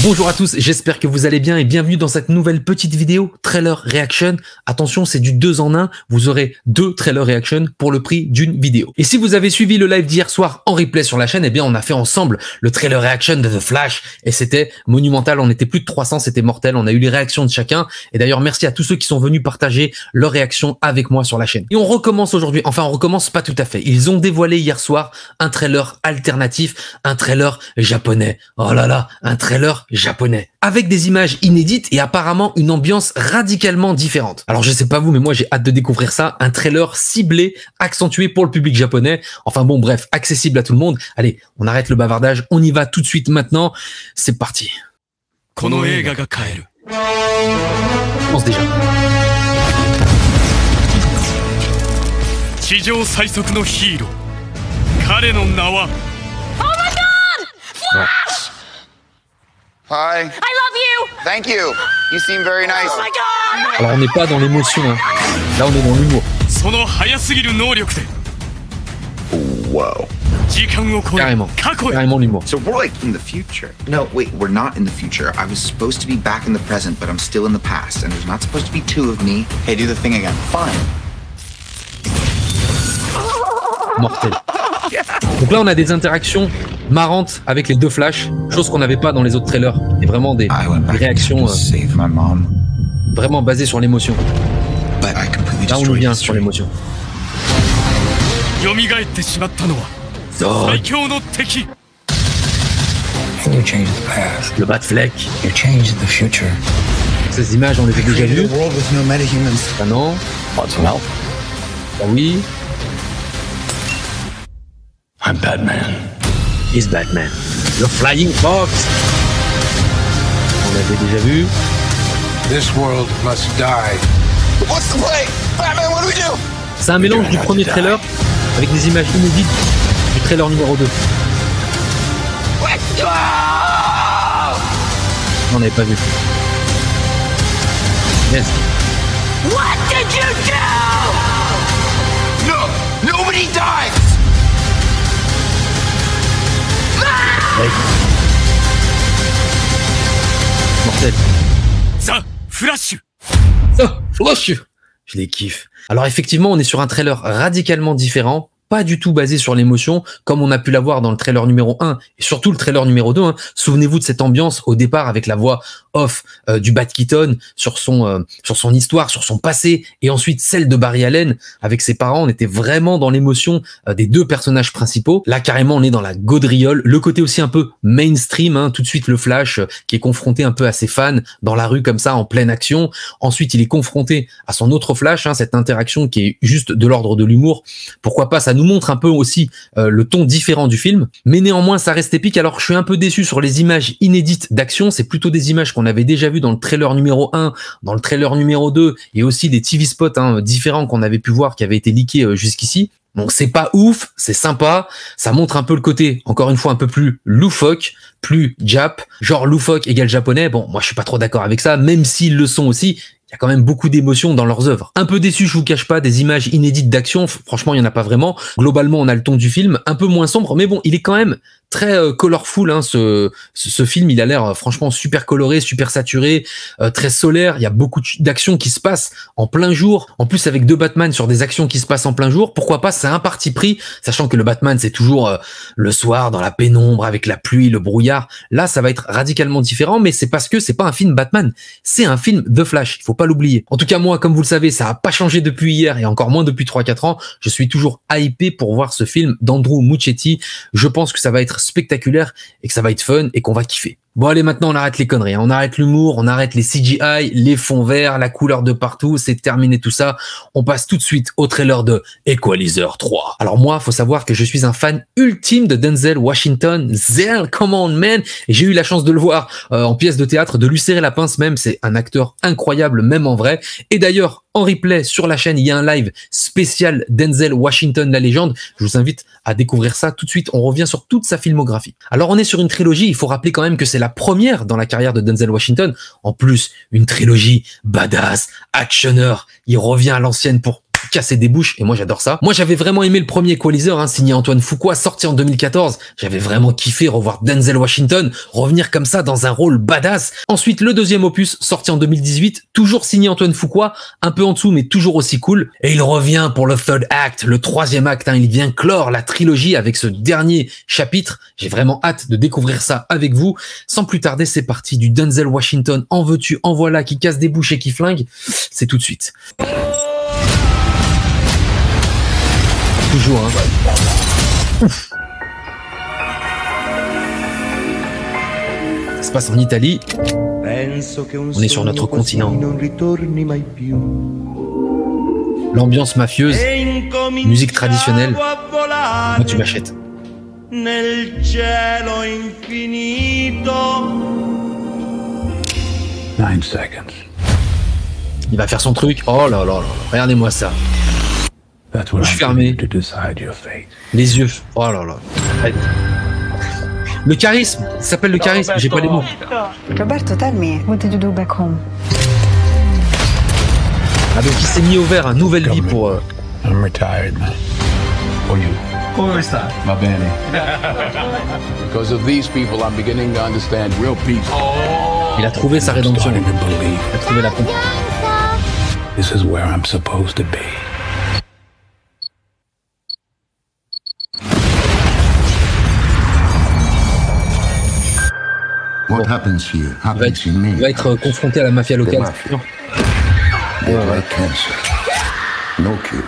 Bonjour à tous, j'espère que vous allez bien et bienvenue dans cette nouvelle petite vidéo trailer reaction. Attention, c'est du 2 en 1, vous aurez 2 trailer reaction pour le prix d'une vidéo. Et si vous avez suivi le live d'hier soir en replay sur la chaîne, eh bien on a fait ensemble le trailer reaction de The Flash et c'était monumental, on était plus de 300, c'était mortel, on a eu les réactions de chacun et d'ailleurs merci à tous ceux qui sont venus partager leurs réactions avec moi sur la chaîne. Et on recommence aujourd'hui, enfin on recommence pas tout à fait, ils ont dévoilé hier soir un trailer alternatif, un trailer japonais, oh là là, un trailer japonais, avec des images inédites et apparemment une ambiance radicalement différente. Alors je sais pas vous, mais moi j'ai hâte de découvrir ça, un trailer ciblé, accentué pour le public japonais, enfin bon bref, accessible à tout le monde. Allez, on arrête le bavardage, on y va tout de suite maintenant, c'est parti. On pense déjà. Hi. I love you! Thank you. You seem very nice. Oh my god! Alors on n'est pas dans l'émotion, hein. Là on est dans l'humour. Whoa. Carrément, carrément l'humour. So we're like in the future. No, wait, we're not in the future. I was supposed to be back in the present, but I'm still in the past. And there's not supposed to be 2 of me. Hey, do the thing again. Fine. Mortel. Donc là on a des interactions marrantes avec les deux Flash, chose qu'on n'avait pas dans les autres trailers. Et vraiment des réactions vraiment basées sur l'émotion. Là on y vient sur l'émotion. You changed the past. Le Batfleck. You changed the future. Ces images on les a déjà vues. world with no metahumans. Ah non. Want some help? Ah oui. I'm Batman. Is Batman. The Flying Fox. On l'avait déjà vu. This world must die. What's the play? Batman, what do we do? C'est un mélange du premier trailer avec des images inédites du trailer numéro 2. Let's go! On n'avait pas vu. Yes. What did you do? No! Nobody dies! Ouais. Mortel. The Flash. Ça, Flash. Je les kiffe. Alors effectivement, on est sur un trailer radicalement différent, pas du tout basé sur l'émotion, comme on a pu l'avoir dans le trailer numéro 1 et surtout le trailer numéro 2. Hein. Souvenez-vous de cette ambiance au départ avec la voix off du Bat Keaton sur son histoire, sur son passé, et ensuite celle de Barry Allen avec ses parents. On était vraiment dans l'émotion des deux personnages principaux. Là, carrément, on est dans la gaudriole. Le côté aussi un peu mainstream, hein. Tout de suite le Flash qui est confronté un peu à ses fans dans la rue comme ça, en pleine action. Ensuite, il est confronté à son autre Flash, hein, cette interaction qui est juste de l'ordre de l'humour. Pourquoi pas, ça nous montre un peu aussi le ton différent du film, mais néanmoins ça reste épique. Alors je suis un peu déçu sur les images inédites d'action, c'est plutôt des images qu'on avait déjà vues dans le trailer numéro 1, dans le trailer numéro 2 et aussi des TV spots différents qu'on avait pu voir qui avaient été leakés jusqu'ici. Donc c'est pas ouf, c'est sympa, ça montre un peu le côté, encore une fois, un peu plus loufoque, plus Jap, genre loufoque égale japonais. Bon, moi je suis pas trop d'accord avec ça, même s'ils le sont aussi. Il y a quand même beaucoup d'émotions dans leurs œuvres. Un peu déçu, je vous cache pas, des images inédites d'action. Franchement, il y en a pas vraiment. Globalement, on a le ton du film, un peu moins sombre, mais bon, il est quand même très colorful. Hein, ce film, il a l'air franchement super coloré, super saturé, très solaire. Il y a beaucoup d'actions qui se passent en plein jour. En plus, avec deux Batman sur des actions qui se passent en plein jour, pourquoi pas? C'est un parti pris, sachant que le Batman, c'est toujours le soir dans la pénombre avec la pluie, le brouillard. Là, ça va être radicalement différent, mais c'est parce que c'est pas un film Batman, c'est un film The Flash. Il faut pas l'oublier. En tout cas, moi, comme vous le savez, ça a pas changé depuis hier et encore moins depuis 3-4 ans. Je suis toujours hypé pour voir ce film d'Andrew Muschietti. Je pense que ça va être spectaculaire et que ça va être fun et qu'on va kiffer. Bon allez, maintenant on arrête les conneries, hein. On arrête l'humour, on arrête les CGI, les fonds verts, la couleur de partout, c'est terminé tout ça. On passe tout de suite au trailer de Equalizer 3. Alors moi, faut savoir que je suis un fan ultime de Denzel Washington. Zell, come on man. Et j'ai eu la chance de le voir en pièce de théâtre, de lui serrer la pince même. C'est un acteur incroyable, même en vrai. Et d'ailleurs, en replay sur la chaîne, il y a un live spécial Denzel Washington, la légende. Je vous invite à découvrir ça tout de suite. On revient sur toute sa filmographie. Alors on est sur une trilogie, il faut rappeler quand même que c'est la première dans la carrière de Denzel Washington. En plus, une trilogie badass, actionneur. Il revient à l'ancienne pour casser des bouches, et moi j'adore ça. Moi j'avais vraiment aimé le premier Equalizer, hein, signé Antoine Fuqua, sorti en 2014. J'avais vraiment kiffé revoir Denzel Washington revenir comme ça dans un rôle badass. Ensuite le deuxième opus, sorti en 2018, toujours signé Antoine Fuqua, un peu en dessous mais toujours aussi cool. Et il revient pour le third act, le troisième acte, hein, il vient clore la trilogie avec ce dernier chapitre. J'ai vraiment hâte de découvrir ça avec vous. Sans plus tarder, c'est parti, du Denzel Washington, en veux-tu, en voilà, qui casse des bouches et qui flingue. C'est tout de suite. Toujours, hein. Ouf. Ça se passe en Italie. On est sur notre continent. L'ambiance mafieuse, musique traditionnelle. Moi, tu m'achètes. Il va faire son truc. Oh là là là. Regardez-moi ça. Bouche fermée. Les yeux. Oh là là. Le charisme. Ça s'appelle le charisme. J'ai pas les mots. Roberto, tell me, what did you do back home? Ah donc il s'est mis au vert, une nouvelle vie pour... I'm retired, man. For you. Come sta? Va bene. Because of these people, I'm beginning to understand real peace. Il a trouvé sa rédemption. Starting to believe Il a trouvé la pompe. this is where I'm supposed to be. What happens here happens in me. Il va être confronté à la mafia locale. They like cancer. No cure.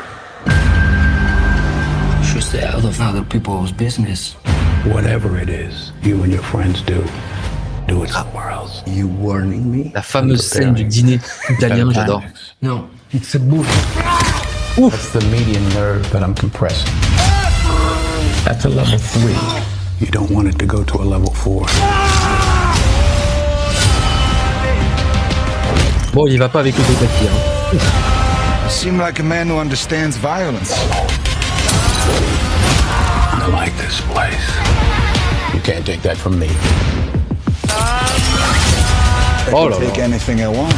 Should stay out of other people's business. Whatever it is you and your friends do it somewhere else. You warning me? La fameuse scène du dîner italien, j'adore. No. It's a movie. Ouf. That's the median nerve that I'm compressing. That's a level 3. You don't want it to go to a level 4. Bon, il y va pas avec le détective. Hein. You seem like a man who understands violence. I like this place. You can't take that from me. Oh là Take là. anything I want.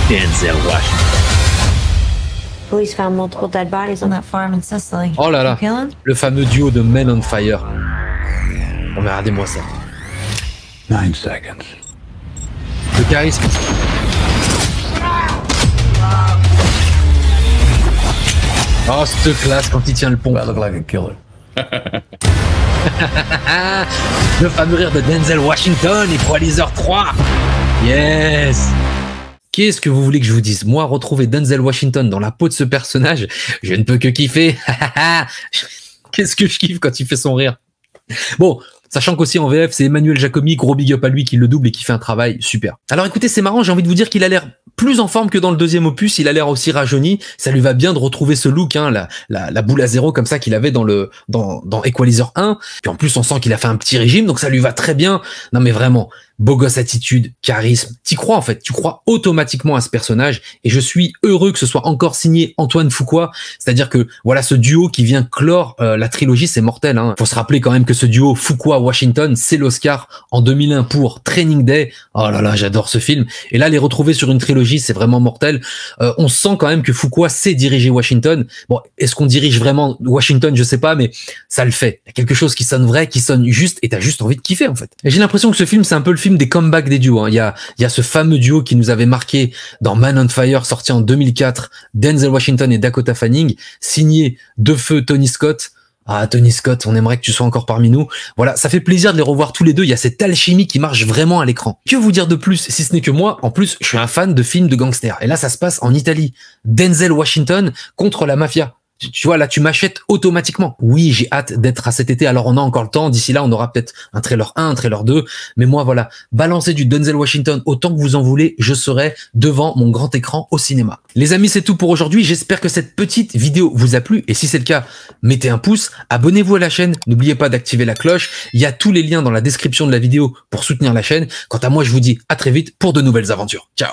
Denzel Washington. Police found multiple dead bodies on that farm in Sicily. Oh là là. You kill him? Le fameux duo de Men on Fire. Oh mais regardez-moi ça. 9 seconds. Le charisme. Oh, cette classe quand il tient le pont. I look like a killer. Le fameux rire de Denzel Washington, Equalizer 3. Yes. Qu'est-ce que vous voulez que je vous dise? Moi, retrouver Denzel Washington dans la peau de ce personnage, je ne peux que kiffer. Qu'est-ce que je kiffe quand il fait son rire. Bon, sachant qu'aussi en VF, c'est Emmanuel Jacomi, gros big up à lui qui le double et qui fait un travail super. Alors écoutez, c'est marrant, j'ai envie de vous dire qu'il a l'air plus en forme que dans le deuxième opus, il a l'air aussi rajeuni, ça lui va bien de retrouver ce look, hein, la boule à zéro comme ça qu'il avait dans Equalizer 1, puis en plus on sent qu'il a fait un petit régime, donc ça lui va très bien. Non mais vraiment, beau gosse attitude, charisme, t'y crois en fait, tu crois automatiquement à ce personnage, et je suis heureux que ce soit encore signé Antoine Fuqua, c'est-à-dire que voilà ce duo qui vient clore la trilogie, c'est mortel, hein. Faut se rappeler quand même que ce duo Fuqua-Washington, c'est l'Oscar en 2001 pour Training Day. Oh là là, j'adore ce film, et là les retrouver sur une trilogie, c'est vraiment mortel. On sent quand même que Fuqua sait diriger Washington. Bon, est-ce qu'on dirige vraiment Washington, je sais pas, mais ça le fait. Il y a quelque chose qui sonne vrai, qui sonne juste, et t'as juste envie de kiffer en fait. Et j'ai l'impression que ce film, c'est un peu le film des comebacks des duos, hein. Il y a ce fameux duo qui nous avait marqué dans Man on Fire, sorti en 2004, Denzel Washington et Dakota Fanning, signé de feu Tony Scott. Ah, Tony Scott, on aimerait que tu sois encore parmi nous. Voilà, ça fait plaisir de les revoir tous les deux. Il y a cette alchimie qui marche vraiment à l'écran. Que vous dire de plus, si ce n'est que moi, en plus, je suis un fan de films de gangsters. Et là, ça se passe en Italie. Denzel Washington contre la mafia. Tu vois, là, tu m'achètes automatiquement. Oui, j'ai hâte d'être à cet été. Alors, on a encore le temps. D'ici là, on aura peut-être un trailer 1, un trailer 2. Mais moi, voilà, balancez du Denzel Washington autant que vous en voulez. Je serai devant mon grand écran au cinéma. Les amis, c'est tout pour aujourd'hui. J'espère que cette petite vidéo vous a plu. Et si c'est le cas, mettez un pouce. Abonnez-vous à la chaîne. N'oubliez pas d'activer la cloche. Il y a tous les liens dans la description de la vidéo pour soutenir la chaîne. Quant à moi, je vous dis à très vite pour de nouvelles aventures. Ciao!